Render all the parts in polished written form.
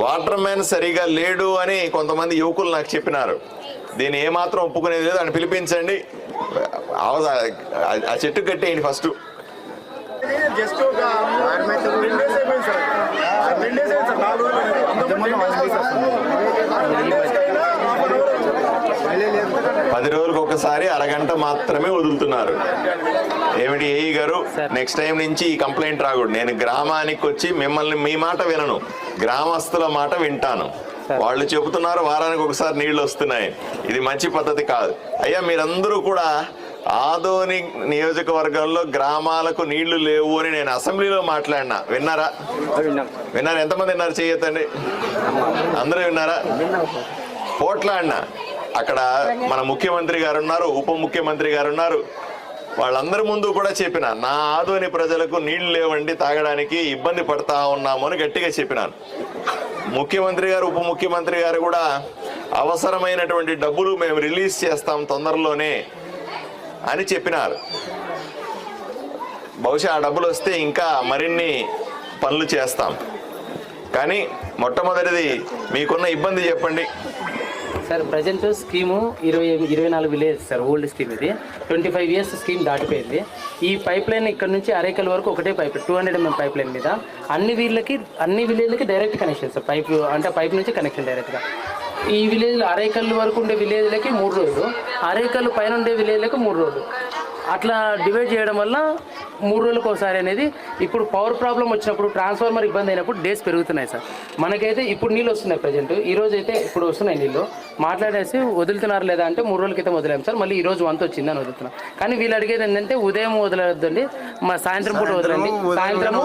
Water man సరిగా లేడు అని కొంతమంది యువకులు నాకు చెప్పినారు. దీన్ని ఏమాత్రం ఒప్పుకునేది లేదు. అని పిలిపించండి, ఆ చెట్టు కట్టేయండి ఫస్ట్. పది రోజులకు ఒకసారి అరగంట మాత్రమే వదులుతున్నారు. ఏమిటి ఏఈ గారు, నెక్స్ట్ టైం నుంచి ఈ కంప్లైంట్ రాకూడదు. నేను గ్రామానికి వచ్చి మిమ్మల్ని మీ మాట వినను, గ్రామస్తుల మాట వింటాను. వాళ్ళు చెబుతున్నారు వారానికి ఒకసారి నీళ్లు వస్తున్నాయి, ఇది మంచి పద్ధతి కాదు. అయ్యా మీరందరూ కూడా ఆదోని నియోజకవర్గంలో గ్రామాలకు నీళ్లు లేవు అని నేను అసెంబ్లీలో మాట్లాడినా, విన్నారా? ఎంతమంది విన్నారు? చేయొద్దండి. అందరూ విన్నారా? పోట్లాడినా. అక్కడ మన ముఖ్యమంత్రి గారు ఉన్నారు, ఉప ముఖ్యమంత్రి గారు ఉన్నారు, వాళ్ళందరి ముందు కూడా చెప్పిన నా ఆదోని ప్రజలకు నీళ్లు లేవండి, తాగడానికి ఇబ్బంది పడతా ఉన్నాము అని గట్టిగా చెప్పినాను. ముఖ్యమంత్రి గారు ఉప ముఖ్యమంత్రి గారు కూడా అవసరమైనటువంటి డబ్బులు మేము రిలీజ్ చేస్తాం తొందరలోనే అని చెప్పినారు. బహుశా ఆ డబ్బులు వస్తే ఇంకా మరిన్ని పనులు చేస్తాం. కానీ మొట్టమొదటిది మీకున్న ఇబ్బంది చెప్పండి sir. Present scheme 24 village sir, old scheme ఇది. 25 ఇయర్స్ స్కీమ్ దాటిపోయింది. ఈ పైప్ లైన్ ఇక్కడ నుంచి అరేకల్ వరకు ఒకటే పైప్, 200 mm పైప్ లైన్ మీద అన్ని విలేజ్లకి డైరెక్ట్ కనెక్షన్ సార్. పైప్ నుంచి కనెక్షన్ డైరెక్ట్గా. ఈ విలేజ్ అరేకల్ వరకు ఉండే విలేజ్లకి 3 రోజులు, అరేకల్ పైన ఉండే విలేజ్లకి 3 రోజులు, అట్లా డివైడ్ చేయడం వల్ల 3 రోజులకు ఒకసారి అనేది. ఇప్పుడు పవర్ ప్రాబ్లం వచ్చినప్పుడు, ట్రాన్స్ఫార్మర్ ఇబ్బంది అయినప్పుడు డేస్ పెరుగుతున్నాయి సార్. మనకైతే ఇప్పుడు నీళ్ళు వస్తున్నాయి ప్రజెంట్, ఈ రోజు అయితే ఇప్పుడు వస్తున్నాయి నీళ్ళు. మాట్లాడేసి వదులుతున్నారు లేదా అంటే 3 రోజుల క్రితం వదిలేము సార్, మళ్ళీ ఈ రోజు 1 వచ్చిందని వదులుతున్నాం. కానీ వీళ్ళు అడిగేది ఏంటంటే ఉదయం వదలొద్దండి, మా సాయంత్రం పూట వదలండి, సాయంత్రము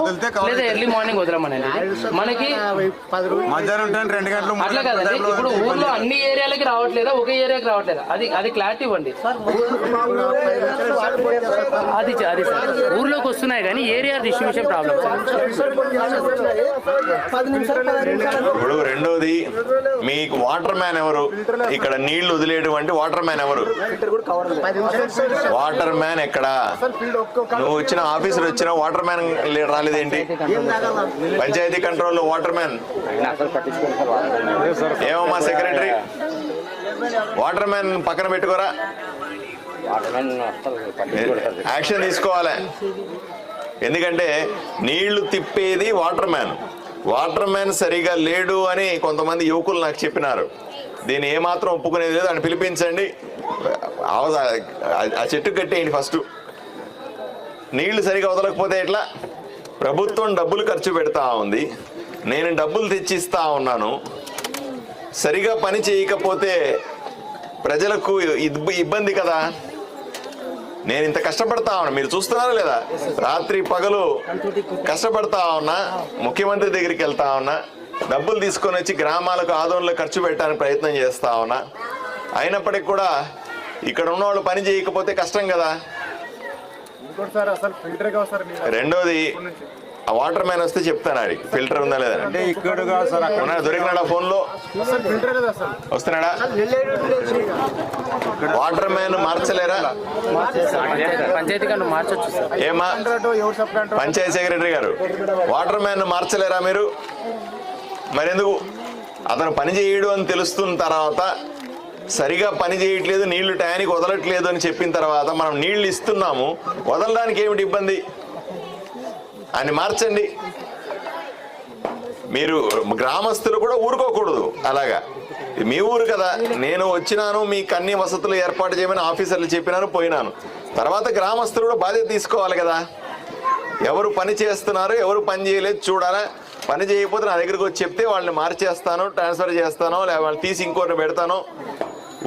లేదా ఎర్లీ మార్నింగ్ వదలమనండి. మనకి అట్లా కాదండి. ఇప్పుడు ఊర్లో అన్ని ఏరియాలకి రావట్లేదా, ఒకే ఏరియాకి రావట్లేదా, అది క్లారిటీ ఇవ్వండి. అది సార్ ఊర్లోకి వస్తున్నాయి కానీ ఏరియా డిస్ట్రిబ్యూషన్ ప్రాబ్లమ్. ఇప్పుడు రెండోది, మీకు వాటర్ మ్యాన్ ఎవరు? ఇక్కడ నీళ్లు వదిలేటువంటి వాటర్ మ్యాన్ ఎవరు? వాటర్ మ్యాన్ ఎక్కడా? నువ్వు వచ్చిన ఆఫీసర్ వచ్చిన వాటర్ మ్యాన్ రాలేదేంటి? పంచాయతీ కంట్రోల్ లో వాటర్ మ్యాన్ ఏమమ్మా సెక్రటరీ, వాటర్ మ్యాన్ పక్కన పెట్టుకోరా, యాక్షన్ తీసుకోవాలి. ఎందుకంటే నీళ్లు తిప్పేది వాటర్ మ్యాన్. వాటర్ మ్యాన్ సరిగా లేడు అని కొంతమంది యువకులు నాకు చెప్పినారు. దీన్ని ఏమాత్రం ఒప్పుకునేది లేదు. అని పిలిపించండి, ఆ చెట్టు కట్టేయండి ఫస్ట్. నీళ్లు సరిగా వదలకపోతే ఎట్లా? ప్రభుత్వం డబ్బులు ఖర్చు పెడతా ఉంది, నేను డబ్బులు తెచ్చిస్తా ఉన్నాను. సరిగా పని చేయకపోతే ప్రజలకు ఇబ్బంది కదా. నేను ఇంత కష్టపడతా ఉన్నా, మీరు చూస్తున్నారా లేదా? రాత్రి పగలు కష్టపడతా ఉన్నా, ముఖ్యమంత్రి దగ్గరికి వెళ్తా ఉన్నా, డబ్బులు తీసుకొని వచ్చి గ్రామాలకు ఆదోళనలో ఖర్చు పెట్టడానికి ప్రయత్నం చేస్తా ఉన్నా. అయినప్పటికీ కూడా ఇక్కడ ఉన్న వాళ్ళు పని చేయకపోతే కష్టం కదా. రెండోది, ఆ వాటర్ మ్యాన్ వస్తే చెప్తాను అది ఫిల్టర్ ఉందా లేదా. దొరికినాడా ఫోన్ లో? వస్తున్నాడా? వాటర్ మ్యాన్ మార్చలేరా? ఏమా పంచాయతీ సెక్రటరీ గారు, వాటర్ మ్యాన్ మార్చలేరా మీరు? మరెందుకు? అతను పని చేయడు అని తెలుస్తున్న తర్వాత, సరిగా పని చేయట్లేదు, నీళ్లు టయానికి వదలట్లేదు అని చెప్పిన తర్వాత మనం నీళ్లు ఇస్తున్నాము, వదలడానికి ఏమిటి ఇబ్బంది? అని మార్చండి. మీరు గ్రామస్తులు కూడా ఊరుకోకూడదు. అలాగా మీ ఊరు కదా, నేను వచ్చినాను, మీకు అన్ని వసతులు ఏర్పాటు చేయమని ఆఫీసర్లు చెప్పినాను, పోయినాను. తర్వాత గ్రామస్తులు కూడా బాధ్యత తీసుకోవాలి కదా. ఎవరు పని చేస్తున్నారు, ఎవరు పని చేయలేదు చూడాలా. పని చేయకపోతే నా దగ్గరికి వచ్చి చెప్తే వాళ్ళని మార్చేస్తాను, ట్రాన్స్ఫర్ చేస్తాను, లేదా వాళ్ళని తీసి ఇంకోరిని పెడతాను.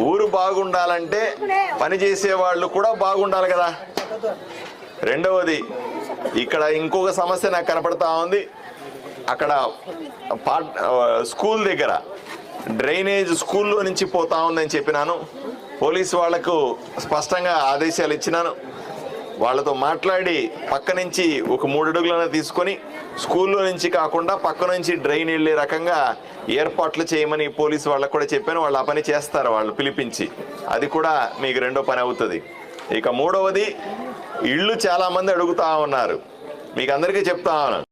ఊరు బాగుండాలంటే పని చేసే వాళ్ళు కూడా బాగుండాలి కదా. రెండవది, ఇక్కడ ఇంకొక సమస్య నాకు కనపడతా ఉంది. అక్కడ స్కూల్ దగ్గర డ్రైనేజ్ స్కూల్లో నుంచి పోతా ఉందని చెప్పినాను. పోలీసు వాళ్లకు స్పష్టంగా ఆదేశాలు ఇచ్చినాను. వాళ్ళతో మాట్లాడి పక్క నుంచి ఒక 3 అడుగులను తీసుకొని స్కూల్లో నుంచి కాకుండా పక్క నుంచి డ్రైన్ వెళ్ళే రకంగా ఏర్పాట్లు చేయమని పోలీసు వాళ్ళకు కూడా చెప్పాను. వాళ్ళు ఆ పని చేస్తారు, వాళ్ళు పిలిపించి. అది కూడా మీకు రెండో పని అవుతుంది. ఇక మూడవది, ఇళ్ళు చాలా మంది అడుగుతా ఉన్నారు, మీకు అందరికీ చెప్తా ఉన్నాను.